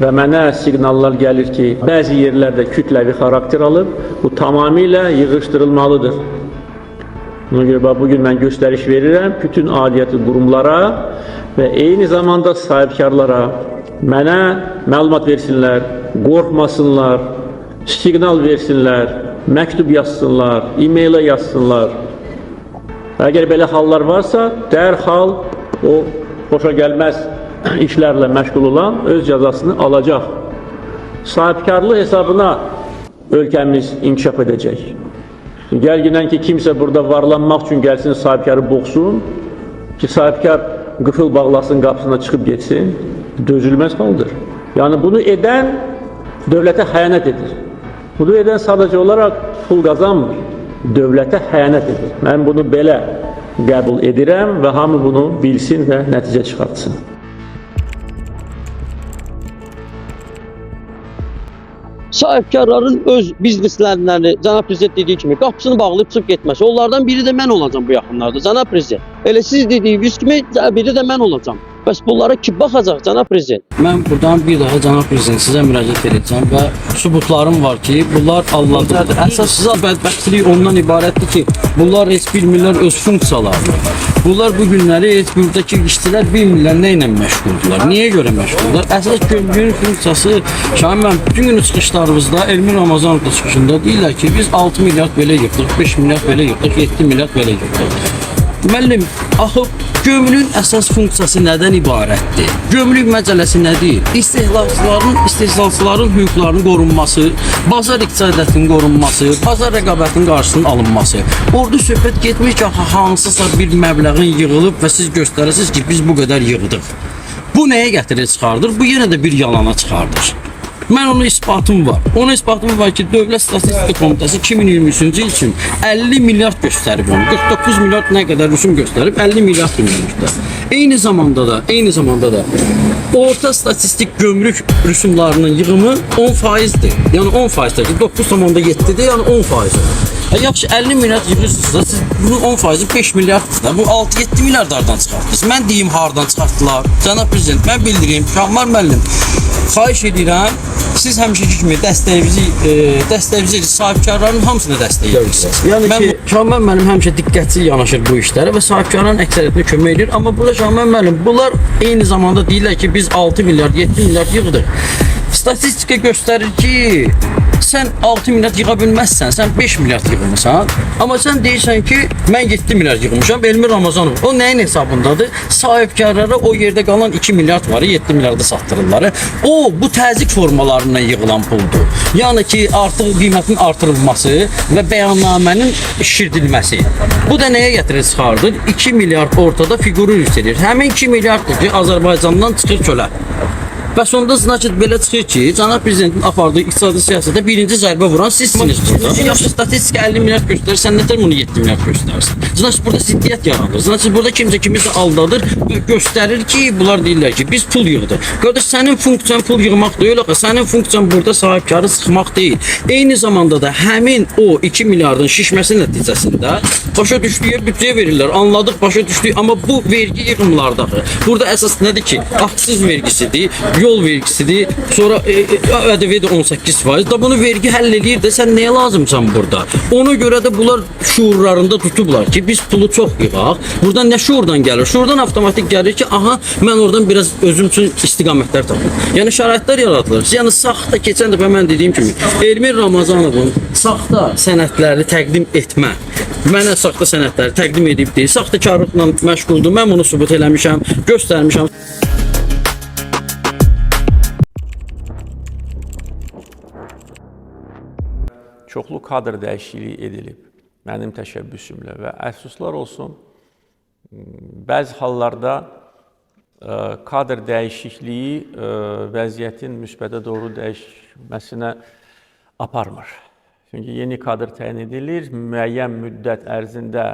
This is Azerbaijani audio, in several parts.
və mənə siqnallar gəlir ki, bəzi yerlərdə kütləvi xarakter alıb, bu tamamilə yığışdırılmalıdır. Buna görə bugün mən göstəriş verirəm bütün aidiyyatı qurumlara və eyni zamanda sahibkarlara mənə məlumat versinlər, qorxmasınlar, siqnal versinlər, məktub yazsınlar, e-mailə yazsınlar. Əgər belə hallar varsa, dərhal o xoşa gəlməz işlərlə məşğul olan öz cəzasını alacaq. Sahibkarlıq hesabına ölkəmiz inkişaf edəcək. Gəlginən ki, kimsə burada varlanmaq üçün gəlsin, sahibkarı boğsun, ki, sahibkar qıfıl bağlasın, qapısına çıxıb geçsin, dözülməz haldır. Yəni, bunu edən dövlətə xəyanət edir. Bunu edən sadəcə olaraq pul qazanmır, dövlətə xəyanət edir. Mən bunu belə qəbul edirəm və hamı bunu bilsin və nəticə çıxartsın. Sahibkarların öz bizneslərini, Cənab Prezident dediyi kimi, qapısını bağlayıb çıxıb getməsi, onlardan biri də mən olacam bu yaxınlarda, Cənab Prezident. Elə siz dediyiniz kimi, biri də mən olacam. Bəs bunlara kim baxacaq, Cənab Prezident? Mən buradan bir daha Cənab Prezident sizə müraciət edəcəm və sübutlarım var ki, bunlar aldadırdır. Əsas bədbəxtlik ondan ibarətdir ki, bunlar heç bilmirlər öz funksiyalarını. Bunlar bu günləri heç buradakı işçilər bilmirlər nə ilə məşğuldurlar. Niyə görə məşğuldurlar? Əsas gömrüyün funksiyası, Şahin mən bütün günü çıxışlarımızda Elmin Ramazanov da çıxışında deyirlər ki, biz 6 milyard belə yıxdıq, 5 milyard belə yıxdıq, 7 milyard belə yıxdıq. Müəllim, axı gömrüyün əsas funksiyası nədən ibarətdir? Gömrük məcəlləsi nədir? İstehlakçıların hüquqlarının qorunması, bazar iqtisadiyyatının qorunması, bazar rəqabətinin qarşısının alınması. Orada söhbət getmir ki, hansısa bir məbləğin yığılıb və siz göstərirsiniz ki, biz bu qədər yığdıq. Bu nəyə gətirir çıxardır? Bu yenə də bir yalana çıxardır. Mən onun isbatım var. Onun isbatım var ki, Dövlət Statistika Komitəsi 2023-cü il üçün 50 milyard göstərib onu. 49 milyard nə qədər rüsum göstərib, 50 milyard göstərib. Eyni zamanda da orta statistik gömrük rüsumlarının yığımı 10%'dir. Yəni 10%'dir ki, 9,7'dir, yəni 10%. Yaxşı 50 milyard yığırsınızsa, siz bunun 10%'i 5 milyarddır da, bu 6-7 milyardlardan çıxartdınız. Mən deyim hardan çıxartdılar. Cənab Prezident, mən bildireyim, Şahmar müəllim, xahiş edirəm, siz həmişəki kimi dəstəyinizi sahibkarların hamısına dəstəyirsiniz. Yəni ki, Şahmar müəllim həmişə diqqətli yanaşır bu işlərə və sahibkarların əksəriyyətinə kömək edir. Amma burada Şahmar müəllim, bunlar eyni zamanda deyirlər ki, biz 6 milyard, 7 milyard yığdıq. Statistika göstərir ki, sən 6 milyard yığa bilməzsən, sən 5 milyard yığmışsan. Amma sən deyirsən ki, mən 7 milyard yığmışam, Elmin Ramazanov. O nəyin hesabındadır? Sahibkarlara o yerdə qalan 2 milyard var, 7 milyarda satdırırlar. O, bu təzyiq formalarından yığılan puldur. Yəni ki, artıq qiymətin artırılması və bəyannamənin şişirdilməsi. Bu da nəyə gətirir çıxardır? 2 milyard ortada fiquru yüksəlir. Həmin 2 milyarddır ki, Azərbaycandan çıxır çölə. Bəs onda значит belə çıxır ki, Cənab Prezidentin apardığı iqtisadi siyasətdə birinci zərbə vuran sizsiniz burada. Yaxşı statistika 50 milyard göstərir, sən nətər bunu 7 milyard göstərirsən? Значит burada ziddiyyət yaradır. Значит burada kimsə kimisə aldadır və göstərir ki, bunlar deyirlər ki, biz pul yığdıq. Qardaş, sənin funksiyan pul yığmaq deyil, axı sənin funksiyan burada sahibkarı sıxmaq deyil. Eyni zamanda da həmin o 2 milyardın şişməsi nəticəsində başa düşdüyü büdcəyə verirlər. Anladıq, başa düşdük, amma bu vergi yığımlardadır. Burada əsas nədir ki, aksiz vergisidir, yol vergisidir, sonra ƏDV də 18%. Da bunu vergi həll edir də, sən nəyə lazımsan burada? Ona görə də bunlar şuurlarında tutublar ki, biz pulu çox yığaq. Buradan nə şuurdan gəlir? Şuurdan avtomatik gəlir ki, aha, mən oradan biraz özüm üçün istiqamətlər tapım. Yəni şəraitlər yaradılır. Yəni saxta, keçən dəfə mən dediyim kimi, Elmin Ramazanovun saxta sənədləri təqdim etmə, mənə saxta sənədləri təqdim edib deyil, saxtakarlıqla məşğuldur, mən bunu sübut eləmişəm, göstərmişəm. Çoxlu kadr dəyişikliyi edilib mənim təşəbbüsümlə və əfsuslar olsun, bəzi hallarda kadr dəyişikliyi vəziyyətin müsbətə doğru dəyişməsinə aparmır. Çünki yeni kadr təyin edilir, müəyyən müddət ərzində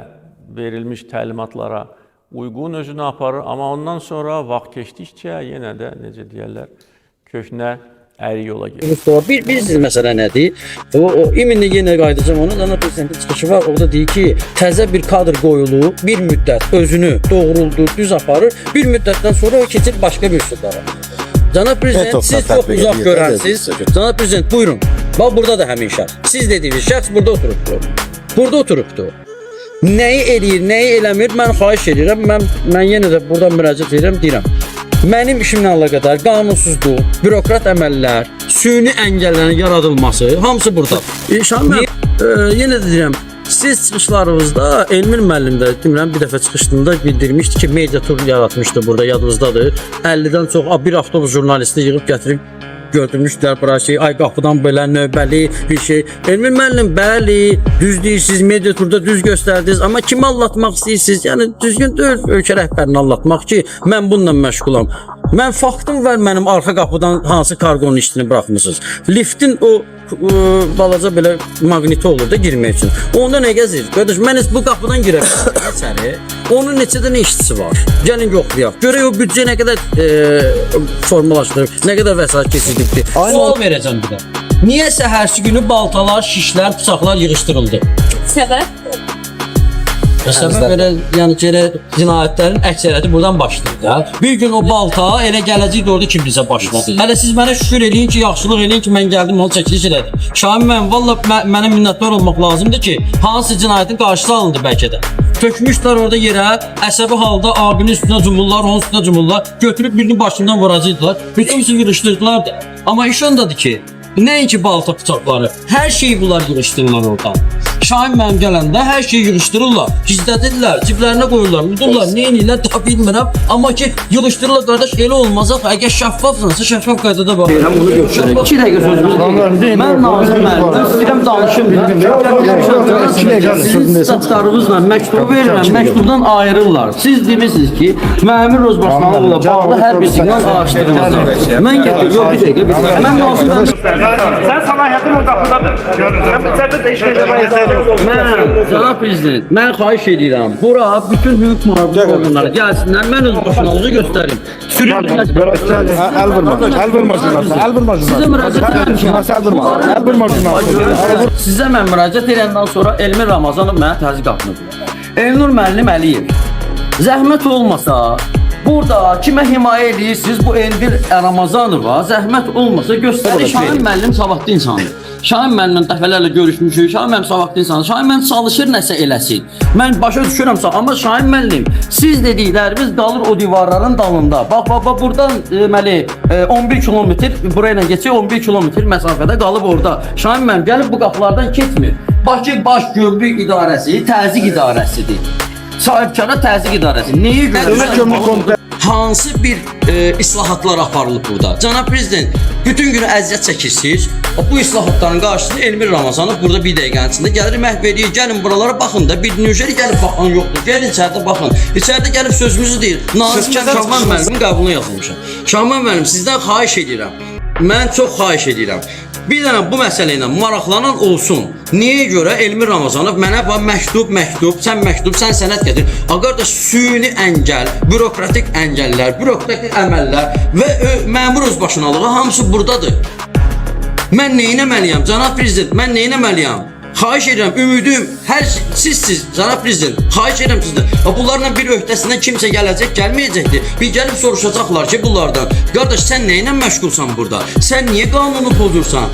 verilmiş təlimatlara uyğun özünü aparır, amma ondan sonra vaxt keçdikcə yenə də, necə deyərlər, köhnə əri yola gedir. Bilirsiniz məsələ nədir? O iminlə yenə qayıdacağım ona. Cənab Prezidentin çıxışı var. Orada deyir ki, təzə bir kadr qoyulub, bir müddət özünü doğruldur, düz aparır. Bir müddətdən sonra o keçir başqa bir sudlara. Cənab prezident, Metodla siz çox tətbiq uzaq edir, görərsiniz. evet. Cənab prezident, buyurun. Bax burada da həmin şəxs. Siz dediyiniz şəxs burada oturubdu. Burada oturubdu. Nəyi eləyir, nəyi eləmir, mən xahiş edirəm. Mən yenə də buradan müraciət edirəm, deyirəm. Mənim işimlə əlaqədar qanunsuzluq, bürokrat əməllər, süni əngəllərin yaradılması, hamısı burada. Şahin müəllim, yenə də deyirəm, siz çıxışlarınızda Elmir müəllim də demirəm bir dəfə çıxışında bildirmişdi ki, media tur yaratmışdı burada, yadınızdadır. 50-dən çox bir avtobus jurnalisti yığıb gətirib götürmüşdülər bura şey, ay qapıdan belə növbəli bir şey. Elmir müəllim, bəli, düz deyirsiniz, media turda düz göstərdiniz, amma kimi anlatmaq istəyirsiniz? Yəni düzgün deyil ölkə rəhbərini anlatmaq ki, mən bununla məşğulam. Mən faktım var, mənim arxa qapıdan hansı karqonun işini buraxmısınız. Liftin o balaca belə maqniti olur da girmək üçün. Onda nə gəzir? Qardaş, mən bu qapıdan girə bilərəm içəri. Onun neçə dənə işçisi var? Gəlin yoxlayaq. Görək o büdcə nə qədər formalaşdırıb, nə qədər vəsait keçirdibdi. Sual verəcəm bir də. Niyə səhərsi günü baltalar, şişlər, bıçaqlar yığışdırıldı? Səbəb? Səbəb belə, yəni elə cinayətlərin əksəriyyəti buradan başlayır da. Bir gün o balta elə gələcək orada kim bizə başladı. Hələ siz mənə şükür eləyin ki, yaxşılıq eləyin ki, mən gəldim onu çəkiliş elədim. Şahin müəllim, valla mənə minnətdar olmaq lazımdır ki, hansı cinayətin qarşısı alındı bəlkə də. Tökmüşlər orada yerə, əsəbi halda abinin üstünə cumurlar, onun üstünə cumurlar, götürüb birinin başından vuracaqdılar, bütün yığışdırdılar da. Amma iş ondadır ki, nəinki balta bıçaqları, hər şeyi bunlar yığışdırırlar oradan. Şahin müəllim gələndə hər şeyi yığışdırırlar, gizlədirlər, ciblərinə qoyurlar, udurlar, neynirlər da bilmirəm. Amma ki, yığışdırırlar, qardaş, elə olmazaq, əgər şəffafsınızsa şəffaf qaydada bax. Bunu göstərək. 2 dəqiqə sözümüz deyil. Mən Nazım müəllimdən istəyirəm danışım. Sizin statlarınızla məktubu verirəm, məktubdan ayrılırlar. Siz demişsiniz ki, Məmin Rozbaşınalıqla bağlı hər bir siqnal araşdırılacaq. Mən getirdim, yox bir dəqiqə. Mən Nazım müəllim. Sen salahiyetin o kapıdadır. Sen içeride de işleyeceğim. Cənab prezident, mən xahiş edirəm. Bura bütün hüquq mühafizə orqanları gəlsinlər, mən öz başınızı göstərim. Əl vurma, əl vurma jurnalist, əl vurma Sizə müraciət jurnalist, əl vurma, əl vurma jurnalist. Sizə mən müraciət edəndən sonra Elmir Ramazanov mənə təzyiq atmışdı. Elnur müəllim Əliyev, zəhmət olmasa, burada kimə himayə edirsiniz bu Elmir Ramazanova, zəhmət olmasa göstərin. Şahin müəllim savadlı insandır. Şahin müəllimlə dəfələrlə görüşmüşük. Şahin müəllim savadlı insandır. Şahin müəllim çalışır nəsə eləsin. Mən başa düşürəm, amma Şahin müəllim, siz dedikləriniz qalır o divarların dalında. Bax, buradan deməli 11 kilometr burayla keçir, 11 kilometr məsafədə qalıb orada. Şahin müəllim gəlib bu qapılardan keçmir. Bakı Baş Gömrük İdarəsi təzyiq idarəsidir. Sahibkara təzyiq idarəsi. Nəyə görə? Hansı bir islahatlar aparılıb burada? Cənab prezident, bütün günü əziyyət çəkirsiniz. Bu islahatların qarşısında Elmir Ramazanov burada bir dəqiqənin içində gəlir, məhv edir. Gəlin buralara baxın da, bir nücəri gəlib baxan yoxdur. Gəlin içəridə baxın. İçəridə gəlib sözümüzü deyir. Nazım Şahman müəllimin qəbuluna yazılmışam. Şahman müəllim, sizdən xahiş edirəm. Mən çox xahiş edirəm. Bir dənə bu məsələ ilə maraqlanan olsun. Niyə görə Elmir Ramazanov mənə məktub, sən sənəd gətir. Qardaş, süni əngəl, bürokratik əngəllər, bürokratik əməllər və məmur özbaşınalığı hamısı buradadır. Mən nə etməliyəm, cənab prezident, mən nə etməliyəm? Xahiş edirəm, ümidim, sizsiz, cənab prezident, xahiş edirəm sizdən. Bunlarla bir öhdəsindən kimsə gələcək, gəlməyəcəkdir. Bir gəlib soruşacaqlar ki, bunlardan. Qardaş, sən nə ilə məşğulsan burada? Sən niyə qanunu pozursan?